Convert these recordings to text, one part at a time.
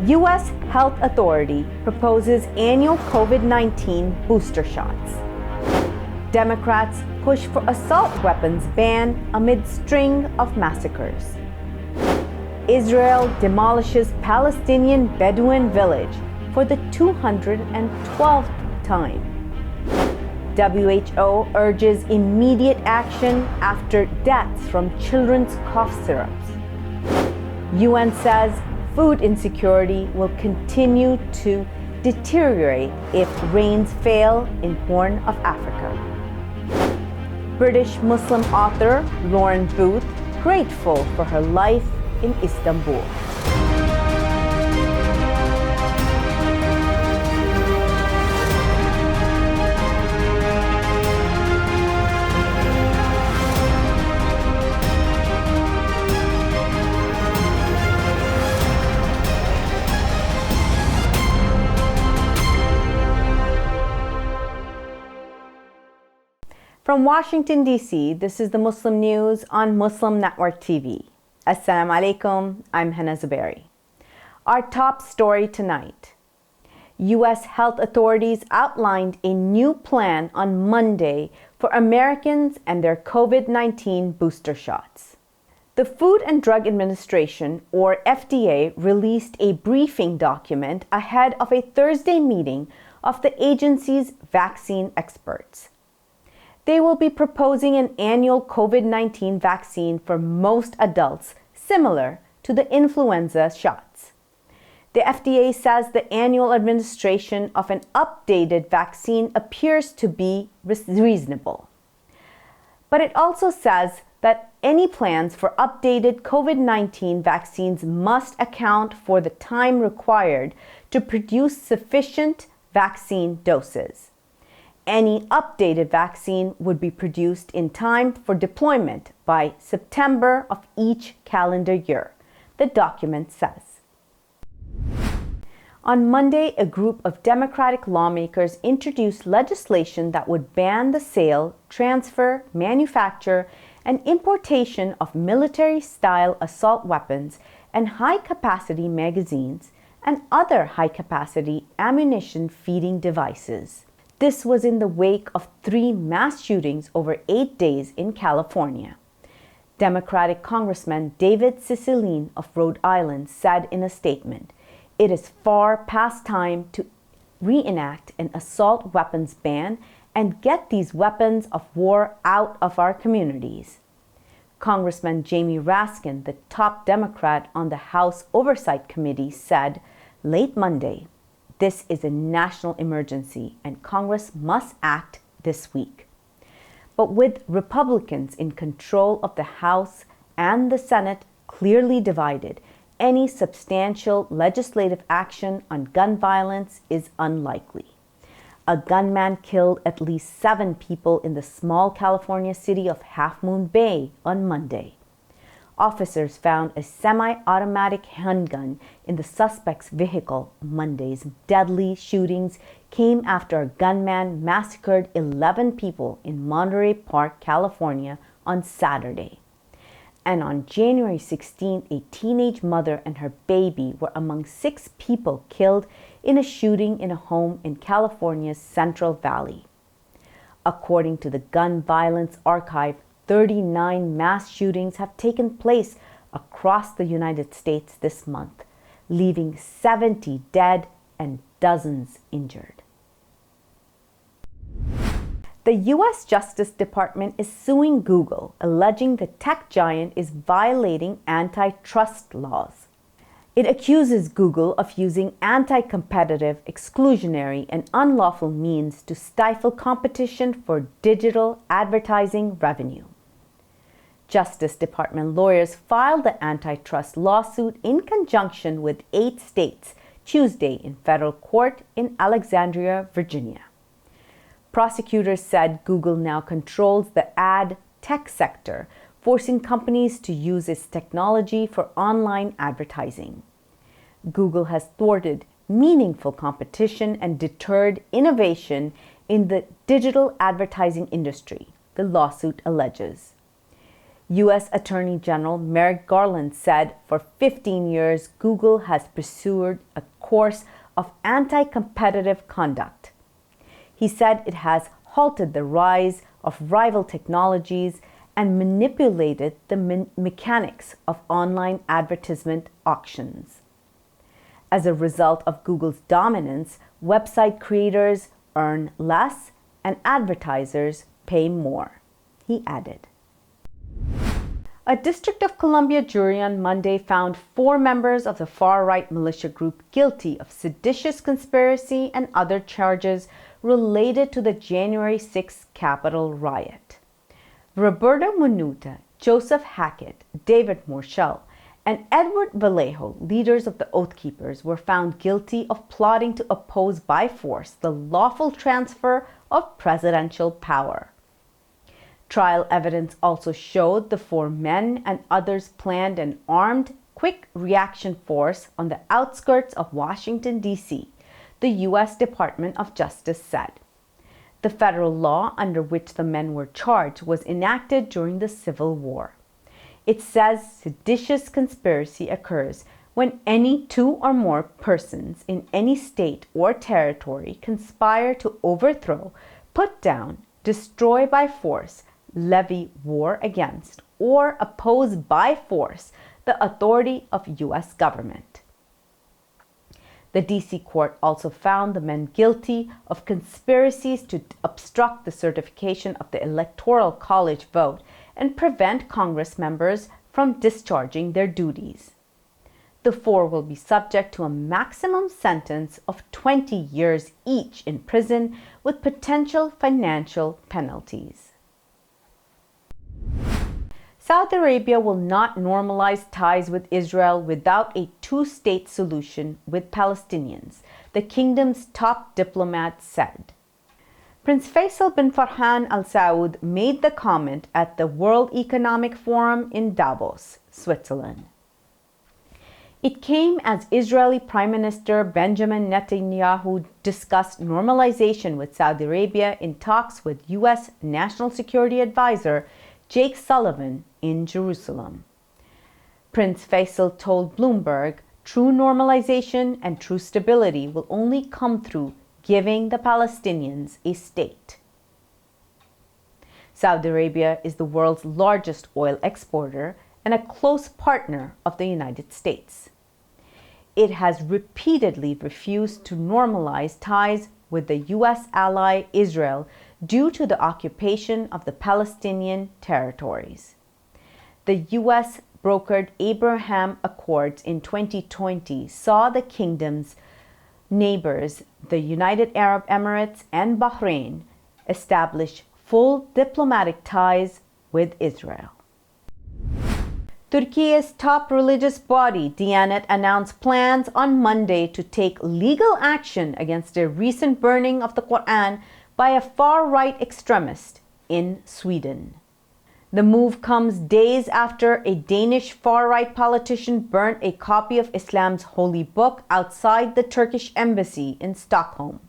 U.S. Health Authority proposes annual COVID-19 booster shots. Democrats push for assault weapons ban amid string of massacres. Israel demolishes Palestinian Bedouin village for the 212th time. WHO urges immediate action after deaths from children's cough syrups. UN says food insecurity will continue to deteriorate if rains fail in Horn of Africa. British Muslim author Lauren Booth grateful for her life in Istanbul. From Washington, D.C., this is the Muslim News on Muslim Network TV. Assalamu alaikum, I'm Hena Zuberi. Our top story tonight. U.S. health authorities outlined a new plan on Monday for Americans and their COVID-19 booster shots. The Food and Drug Administration, or FDA, released a briefing document ahead of a Thursday meeting of the agency's vaccine experts. They will be proposing an annual COVID-19 vaccine for most adults, similar to the influenza shots. The FDA says the annual administration of an updated vaccine appears to be reasonable. But it also says that any plans for updated COVID-19 vaccines must account for the time required to produce sufficient vaccine doses. Any updated vaccine would be produced in time for deployment by September of each calendar year, the document says. On Monday, a group of Democratic lawmakers introduced legislation that would ban the sale, transfer, manufacture, and importation of military-style assault weapons and high-capacity magazines and other high-capacity ammunition feeding devices. This was in the wake of 3 mass shootings over 8 days in California. Democratic Congressman David Cicilline of Rhode Island said in a statement, "It is far past time to reenact an assault weapons ban and get these weapons of war out of our communities." Congressman Jamie Raskin, the top Democrat on the House Oversight Committee, said late Monday, "This is a national emergency and Congress must act this week." But with Republicans in control of the House and the Senate clearly divided, any substantial legislative action on gun violence is unlikely. A gunman killed at least 7 people in the small California city of Half Moon Bay on Monday. Officers found a semi-automatic handgun in the suspect's vehicle. Monday's deadly shootings came after a gunman massacred 11 people in Monterey Park, California on Saturday. And on January 16, a teenage mother and her baby were among 6 people killed in a shooting in a home in California's Central Valley. According to the Gun Violence Archive, 39 mass shootings have taken place across the United States this month, leaving 70 dead and dozens injured. The U.S. Justice Department is suing Google, alleging the tech giant is violating antitrust laws. It accuses Google of using anti-competitive, exclusionary, and unlawful means to stifle competition for digital advertising revenue. Justice Department lawyers filed the antitrust lawsuit in conjunction with 8 states Tuesday in federal court in Alexandria, Virginia. Prosecutors said Google now controls the ad tech sector, forcing companies to use its technology for online advertising. Google has thwarted meaningful competition and deterred innovation in the digital advertising industry, the lawsuit alleges. U.S. Attorney General Merrick Garland said for 15 years, Google has pursued a course of anti-competitive conduct. He said it has halted the rise of rival technologies and manipulated the mechanics of online advertisement auctions. As a result of Google's dominance, website creators earn less and advertisers pay more, he added. A District of Columbia jury on Monday found 4 members of the far-right militia group guilty of seditious conspiracy and other charges related to the January 6 Capitol riot. Roberto Munuta, Joseph Hackett, David Morshall, and Edward Vallejo, leaders of the Oath Keepers, were found guilty of plotting to oppose by force the lawful transfer of presidential power. Trial evidence also showed the 4 men and others planned an armed, quick reaction force on the outskirts of Washington, D.C., the U.S. Department of Justice said. The federal law under which the men were charged was enacted during the Civil War. It says seditious conspiracy occurs when any 2 or more persons in any state or territory conspire to overthrow, put down, destroy by force, levy war against, or oppose by force the authority of U.S. government. The D.C. court also found the men guilty of conspiracies to obstruct the certification of the Electoral College vote and prevent Congress members from discharging their duties. The 4 will be subject to a maximum sentence of 20 years each in prison with potential financial penalties. Saudi Arabia will not normalize ties with Israel without a 2-state solution with Palestinians, the kingdom's top diplomat said. Prince Faisal bin Farhan Al Saud made the comment at the World Economic Forum in Davos, Switzerland. It came as Israeli Prime Minister Benjamin Netanyahu discussed normalization with Saudi Arabia in talks with U.S. National Security Advisor Jake Sullivan in Jerusalem. Prince Faisal told Bloomberg, true normalization and true stability will only come through giving the Palestinians a state. Saudi Arabia is the world's largest oil exporter and a close partner of the United States. It has repeatedly refused to normalize ties with the U.S. ally Israel due to the occupation of the Palestinian territories. The U.S. brokered Abraham Accords in 2020 saw the kingdom's neighbors, the United Arab Emirates and Bahrain, establish full diplomatic ties with Israel. Turkey's top religious body, Diyanet, announced plans on Monday to take legal action against a recent burning of the Quran by a far-right extremist in Sweden. The move comes days after a Danish far-right politician burnt a copy of Islam's holy book outside the Turkish embassy in Stockholm.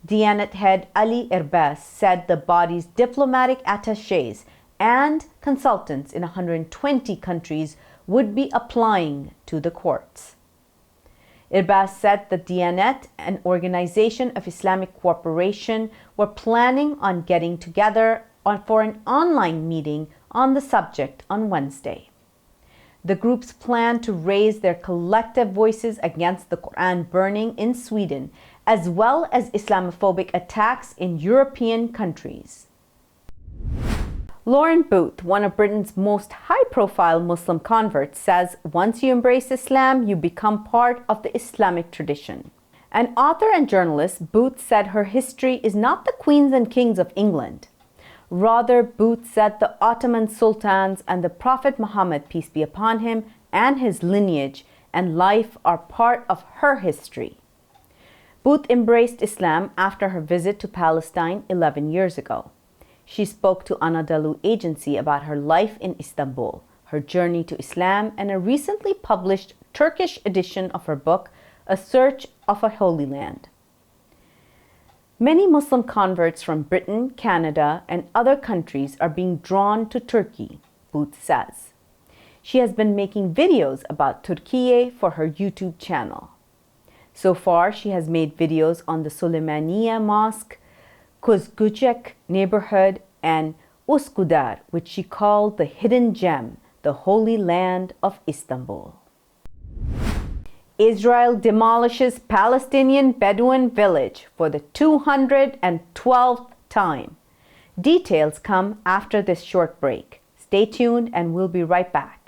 Diyanet head Ali Erbas said the body's diplomatic attachés and consultants in 120 countries would be applying to the courts. Erbas said the Diyanet, an organization of Islamic cooperation, were planning on getting together for an online meeting on the subject on Wednesday. The groups plan to raise their collective voices against the Quran burning in Sweden, as well as Islamophobic attacks in European countries. Lauren Booth, one of Britain's most high-profile Muslim converts, says once you embrace Islam, you become part of the Islamic tradition. An author and journalist, Booth said her history is not the queens and kings of England. Rather, Booth said the Ottoman sultans and the Prophet Muhammad, peace be upon him, and his lineage and life are part of her history. Booth embraced Islam after her visit to Palestine 11 years ago. She spoke to Anadolu Agency about her life in Istanbul, her journey to Islam, and a recently published Turkish edition of her book, A Search of a Holy Land. Many Muslim converts from Britain, Canada, and other countries are being drawn to Turkey. Booth says. She has been making videos about Turkey for her YouTube channel. So far, she has made videos on the Süleymaniye Mosque, Kuzgucek neighborhood, and Uskudar, which she called the hidden gem, the holy land of Istanbul. Israel demolishes Palestinian Bedouin village for the 212th time. Details come after this short break. Stay tuned and we'll be right back.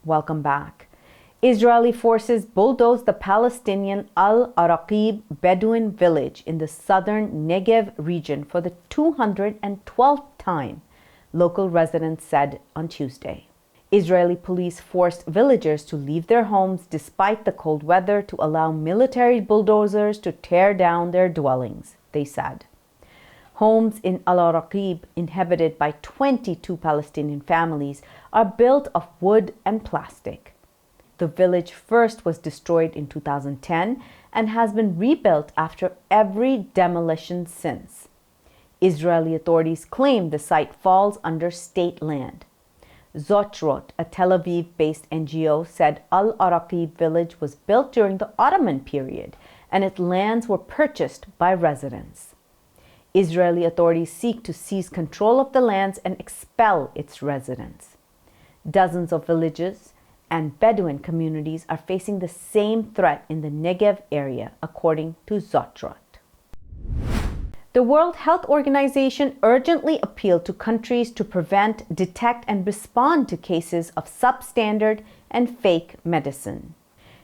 Welcome back. Israeli forces bulldozed the Palestinian Al-Araqib Bedouin village in the southern Negev region for the 212th time, local residents said on Tuesday. Israeli police forced villagers to leave their homes despite the cold weather to allow military bulldozers to tear down their dwellings, they said. Homes in Al-Araqib, inhabited by 22 Palestinian families, are built of wood and plastic. The village first was destroyed in 2010 and has been rebuilt after every demolition since. Israeli authorities claim the site falls under state land. Zotrot, a Tel Aviv-based NGO, said Al-Araqib village was built during the Ottoman period and its lands were purchased by residents. Israeli authorities seek to seize control of the lands and expel its residents. Dozens of villages and Bedouin communities are facing the same threat in the Negev area, according to Zotrot. The World Health Organization urgently appealed to countries to prevent, detect, and respond to cases of substandard and fake medicine.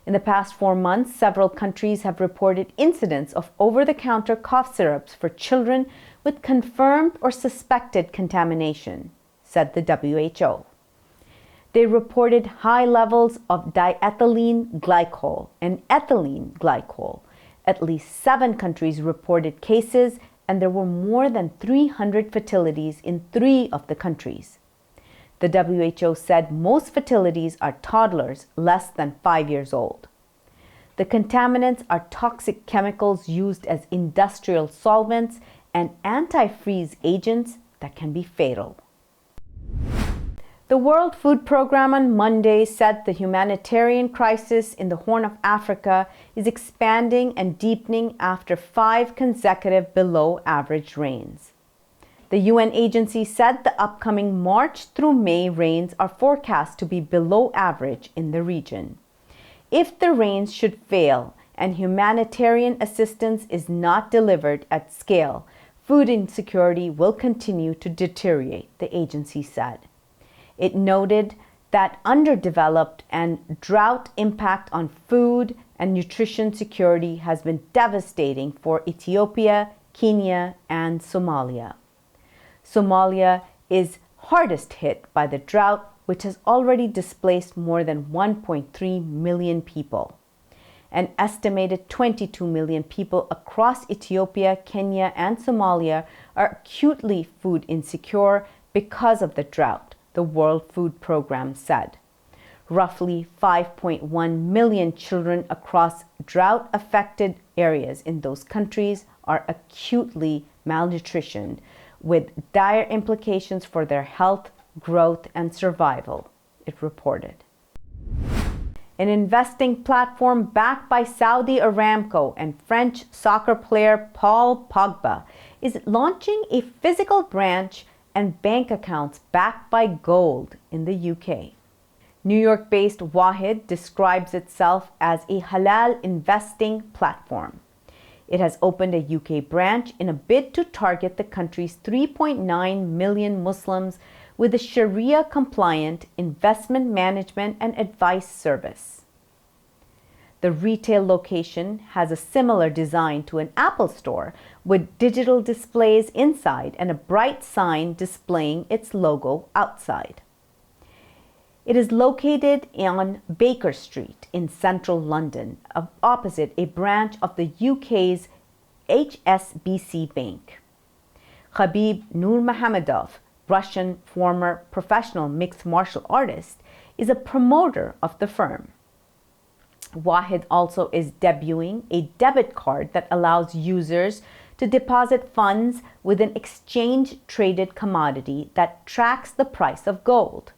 In the past 4 months, several countries have reported incidents of over-the-counter cough syrups for children with confirmed or suspected contamination, said the WHO. They reported high levels of diethylene glycol and ethylene glycol. At least 7 countries reported cases, and there were more than 300 fatalities in 3 of the countries. The WHO said most fatalities are toddlers less than 5 years old. The contaminants are toxic chemicals used as industrial solvents and antifreeze agents that can be fatal. The World Food Programme on Monday said the humanitarian crisis in the Horn of Africa is expanding and deepening after 5 consecutive below-average rains. The UN agency said the upcoming March through May rains are forecast to be below average in the region. If the rains should fail and humanitarian assistance is not delivered at scale, food insecurity will continue to deteriorate, the agency said. It noted that underdeveloped and drought impact on food and nutrition security has been devastating for Ethiopia, Kenya, and Somalia. Somalia is hardest hit by the drought, which has already displaced more than 1.3 million people. An estimated 22 million people across Ethiopia, Kenya, and Somalia are acutely food insecure because of the drought, the World Food Programme said. Roughly 5.1 million children across drought-affected areas in those countries are acutely malnutrition, with dire implications for their health, growth, and survival, it reported. An investing platform backed by Saudi Aramco and French soccer player Paul Pogba is launching a physical branch and bank accounts backed by gold in the UK. New York-based Wahid describes itself as a halal investing platform. It has opened a UK branch in a bid to target the country's 3.9 million Muslims with a Sharia-compliant investment management and advice service. The retail location has a similar design to an Apple store with digital displays inside and a bright sign displaying its logo outside. It is located on Baker Street in central London, opposite a branch of the UK's HSBC Bank. Khabib Nurmagomedov, Russian former professional mixed martial artist, is a promoter of the firm. Wahed also is debuting a debit card that allows users to deposit funds with an exchange-traded commodity that tracks the price of gold.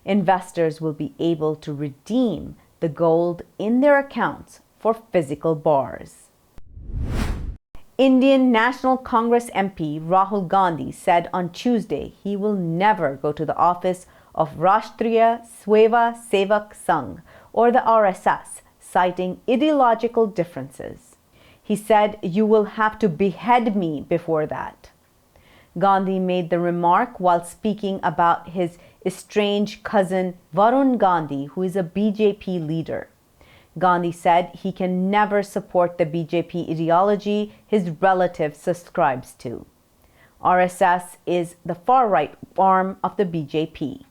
Investors will be able to redeem the gold in their accounts for physical bars. Indian National Congress MP Rahul Gandhi said on Tuesday he will never go to the office of Rashtriya Sweva Sevak Sangh, or the RSS, citing ideological differences. He said, "You will have to behead me before that." Gandhi made the remark while speaking about his estranged cousin Varun Gandhi, who is a BJP leader. Gandhi said he can never support the BJP ideology his relative subscribes to. RSS is the far-right arm of the BJP.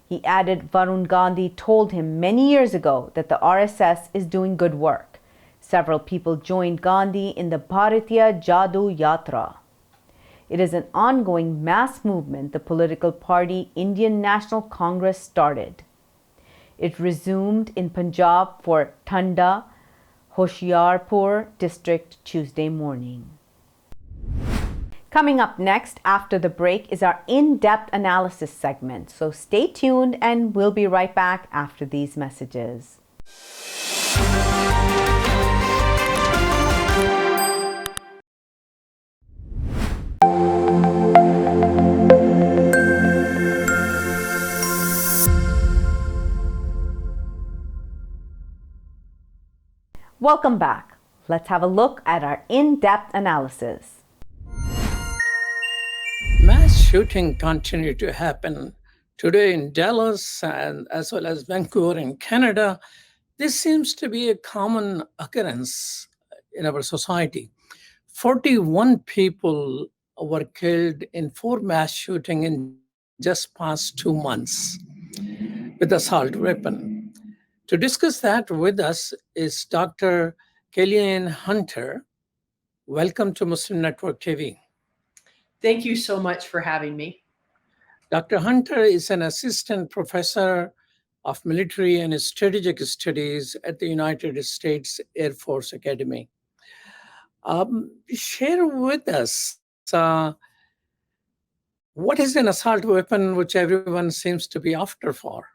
He added Varun Gandhi told him many years ago that the RSS is doing good work. Several people joined Gandhi in the Bharatiya Jadu Yatra. It is an ongoing mass movement the political party Indian National Congress started. It resumed in Punjab for Thanda, Hoshiarpur district Tuesday morning. Coming up next after the break is our in-depth analysis segment, so stay tuned and we'll be right back after these messages. Welcome back. Let's have a look at our in-depth analysis. Mass shooting continue to happen today in Dallas and as well as Vancouver in Canada. This seems to be a common occurrence in our society. 41 people were killed in 4 mass shootings in just past 2 months with assault weapon. To discuss that with us is Dr. Kyleanne Hunter. Welcome to Muslim Network TV. Thank you so much for having me. Dr. Hunter is an assistant professor of military and strategic studies at the United States Air Force Academy. Share with us what is an assault weapon which everyone seems to be after for?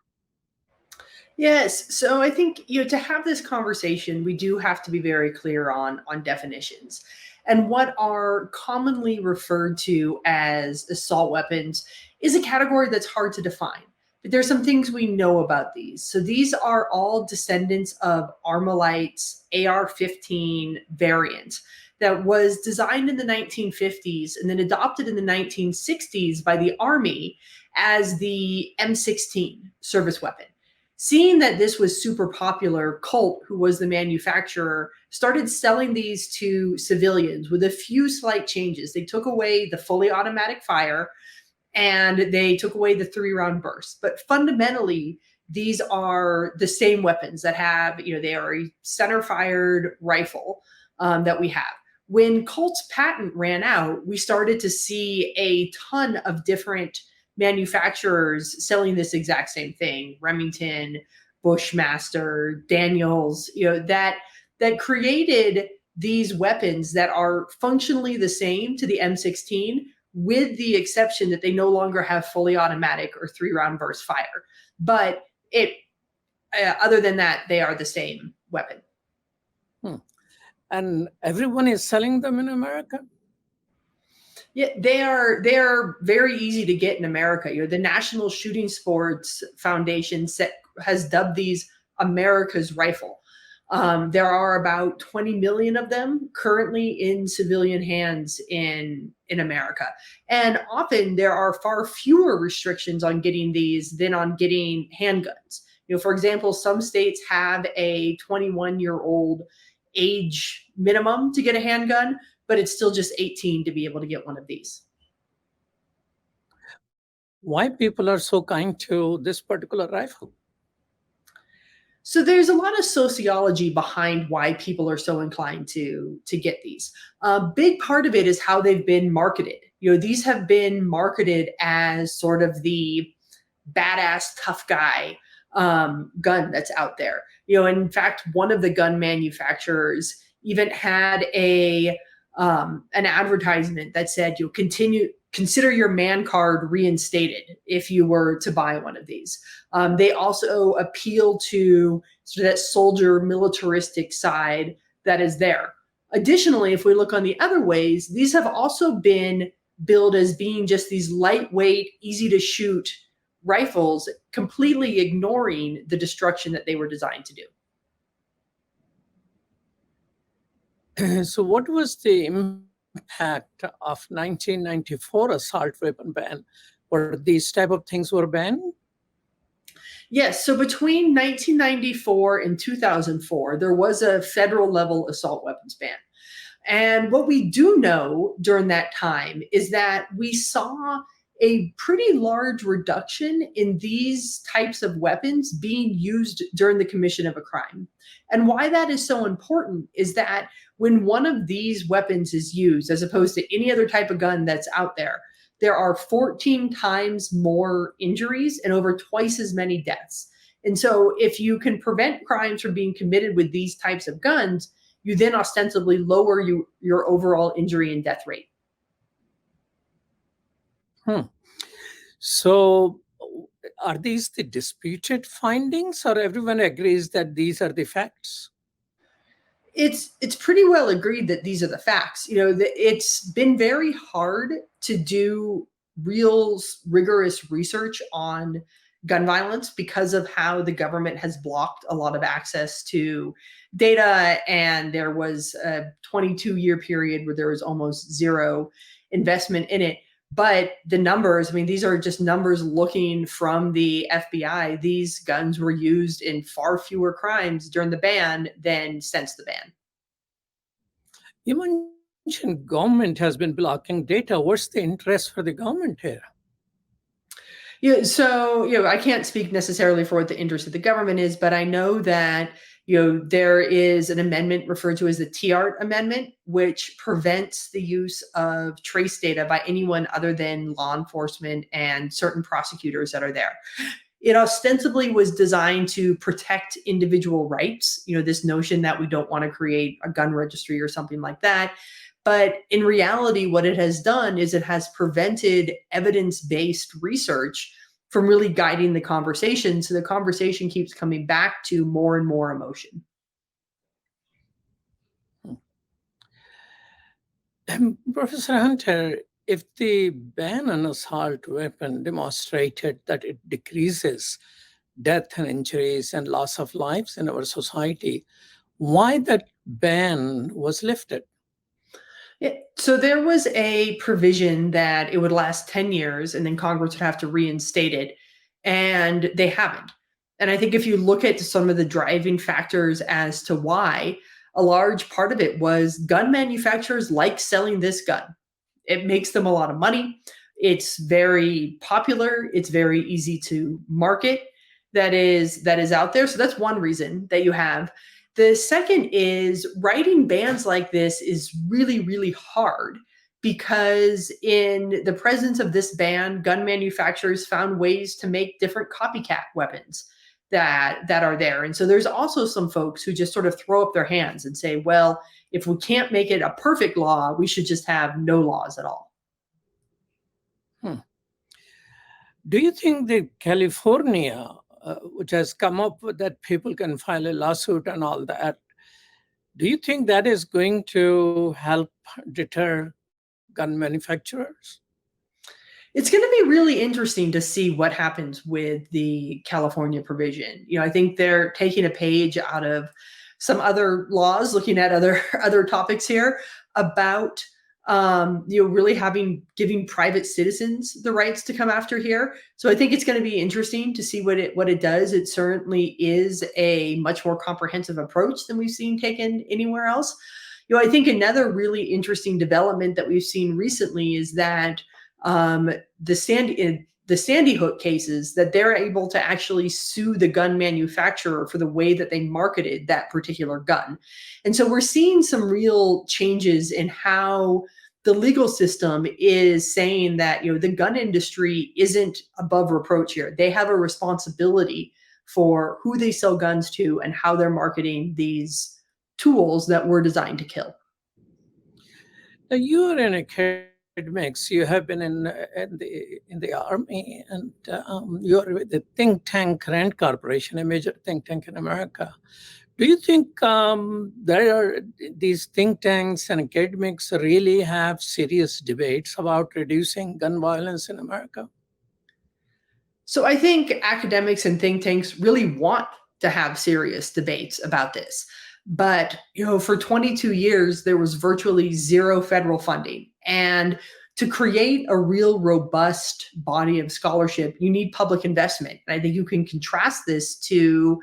Yes, so I think to have this conversation, we do have to be very clear on definitions. And what are commonly referred to as assault weapons is a category that's hard to define. But there's some things we know about these. So these are all descendants of Armalite's AR-15 variant that was designed in the 1950s and then adopted in the 1960s by the Army as the M16 service weapon. Seeing that this was super popular, Colt, who was the manufacturer, started selling these to civilians with a few slight changes. They took away the fully automatic fire and they took away the 3-round burst. But fundamentally, these are the same weapons that have, they are a center-fired rifle that we have. When Colt's patent ran out, we started to see a ton of different manufacturers selling this exact same thing: Remington, Bushmaster, Daniels, that created these weapons that are functionally the same to the M16, with the exception that they no longer have fully automatic or 3-round burst fire. But other than that, they are the same weapon. And everyone is selling them in America? Yeah, they are very easy to get in America. The National Shooting Sports Foundation has dubbed these America's rifle. There are about 20 million of them currently in civilian hands in America. And often there are far fewer restrictions on getting these than on getting handguns. For example, some states have a 21-year-old age minimum to get a handgun, but it's still just 18 to be able to get one of these. Why people are so kind to this particular rifle? So there's a lot of sociology behind why people are so inclined to get these. A big part of it is how they've been marketed. These have been marketed as sort of the badass tough guy gun that's out there. In fact, one of the gun manufacturers even had an advertisement that said, consider your man card reinstated if you were to buy one of these. They also appeal to sort of that soldier militaristic side that is there. Additionally, if we look on the other ways, these have also been billed as being just these lightweight, easy to shoot rifles, completely ignoring the destruction that they were designed to do. So what was the impact of 1994 assault weapon ban, where these type of things were banned? Yes, so between 1994 and 2004, there was a federal level assault weapons ban. And what we do know during that time is that we saw a pretty large reduction in these types of weapons being used during the commission of a crime. And why that is so important is that when one of these weapons is used, as opposed to any other type of gun that's out there are 14 times more injuries and over twice as many deaths. And so if you can prevent crimes from being committed with these types of guns, you then ostensibly lower your overall injury and death rate. So are these the disputed findings, or everyone agrees that these are the facts? It's pretty well agreed that these are the facts. It's been very hard to do real rigorous research on gun violence because of how the government has blocked a lot of access to data. And there was a 22-year period where there was almost zero investment in it. But the numbers, these are just numbers looking from the FBI. These guns were used in far fewer crimes during the ban than since the ban. You mentioned government has been blocking data. What's the interest for the government here? Yeah, so I can't speak necessarily for what the interest of the government is, but I know that there is an amendment referred to as the TART amendment, which prevents the use of trace data by anyone other than law enforcement and certain prosecutors that are there. It ostensibly was designed to protect individual rights, this notion that we don't want to create a gun registry or something like that. But in reality, what it has done is it has prevented evidence-based research from really guiding the conversation. So the conversation keeps coming back to more and more emotion. Professor Hunter, if the ban on assault weapon demonstrated that it decreases death and injuries and loss of lives in our society, why that ban was lifted? Yeah, so there was a provision that it would last 10 years and then Congress would have to reinstate it, and they haven't. And I think if you look at some of the driving factors as to why, a large part of it was gun manufacturers like selling this gun. It makes them a lot of money. It's very popular. It's very easy to market. That is out there. So that's one reason that you have. The second is writing bans like this is really, really hard because in the presence of this ban, gun manufacturers found ways to make different copycat weapons that are there. And so there's also some folks who just sort of throw up their hands and say, well, if we can't make it a perfect law, we should just have no laws at all. Do you think that California, which has come up with that people can file a lawsuit and all that, do you think that is going to help deter gun manufacturers? It's going to be really interesting to see what happens with the California provision. I think they're taking a page out of some other laws, looking at other topics here about really giving private citizens the rights to come after here. So I think it's going to be interesting to see what it does. It certainly is a much more comprehensive approach than we've seen taken anywhere else. I think another really interesting development that we've seen recently is that the Sandy Hook cases, that they're able to actually sue the gun manufacturer for the way that they marketed that particular gun. And so we're seeing some real changes in how the legal system is saying that, the gun industry isn't above reproach here. They have a responsibility for who they sell guns to and how they're marketing these tools that were designed to kill. Now, you are an academics. You have been in the army, and you are with the think tank Rand Corporation, a major think tank in America. Do you think there are these think tanks and academics really have serious debates about reducing gun violence in America? So I think academics and think tanks really want to have serious debates about this. But, for 22 years, there was virtually zero federal funding. And to create a real robust body of scholarship, you need public investment. And I think you can contrast this to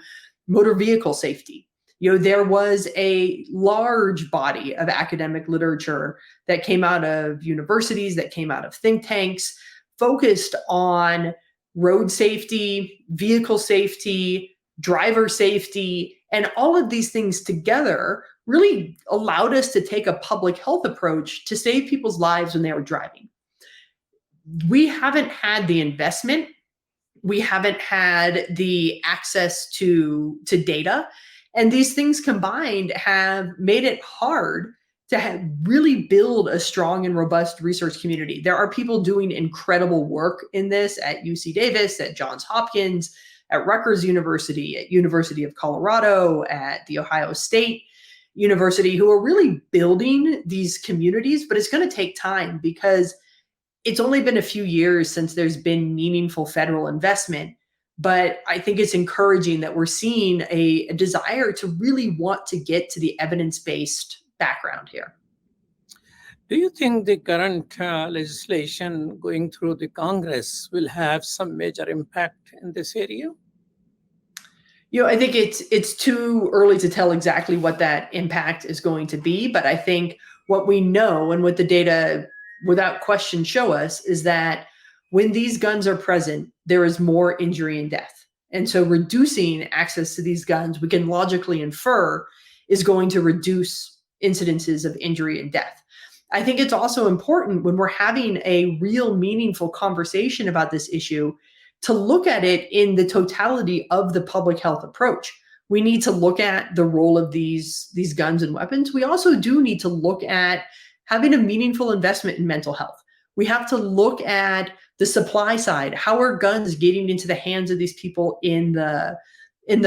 motor vehicle safety. There was a large body of academic literature that came out of universities, that came out of think tanks, focused on road safety, vehicle safety, driver safety, and all of these things together really allowed us to take a public health approach to save people's lives when they were driving. We haven't had the investment. We haven't had the access to data. And these things combined have made it hard to really build a strong and robust research community. There are people doing incredible work in this at UC Davis, at Johns Hopkins, at Rutgers University, at University of Colorado, at The Ohio State University, who are really building these communities, but it's going to take time because it's only been a few years since there's been meaningful federal investment. But I think it's encouraging that we're seeing a desire to really want to get to the evidence-based background here. Do you think the current legislation going through the Congress will have some major impact in this area? I think it's too early to tell exactly what that impact is going to be. But I think what we know and what the data without question show us is that when these guns are present, there is more injury and death. And so reducing access to these guns, we can logically infer, is going to reduce incidences of injury and death. I think it's also important when we're having a real meaningful conversation about this issue to look at it in the totality of the public health approach. We need to look at the role of these guns and weapons. We also do need to look at having a meaningful investment in mental health. We have to look at the supply side. How are guns getting into the hands of these people in the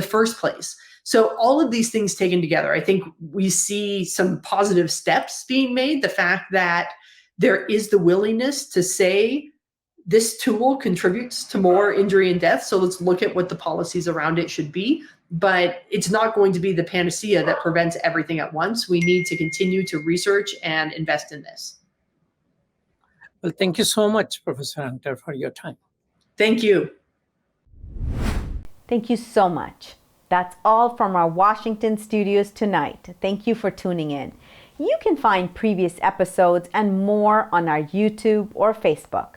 first place? So all of these things taken together, I think we see some positive steps being made. The fact that there is the willingness to say this tool contributes to more injury and death. So let's look at what the policies around it should be. But it's not going to be the panacea that prevents everything at once. We need to continue to research and invest in this. Well, thank you so much, Professor Hunter, for your time. Thank you. Thank you so much. That's all from our Washington studios tonight. Thank you for tuning in. You can find previous episodes and more on our YouTube or Facebook.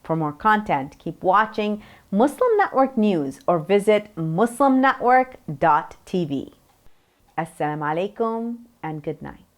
For more content, keep watching Muslim Network News or visit muslimnetwork.tv. Assalamu alaikum and good night.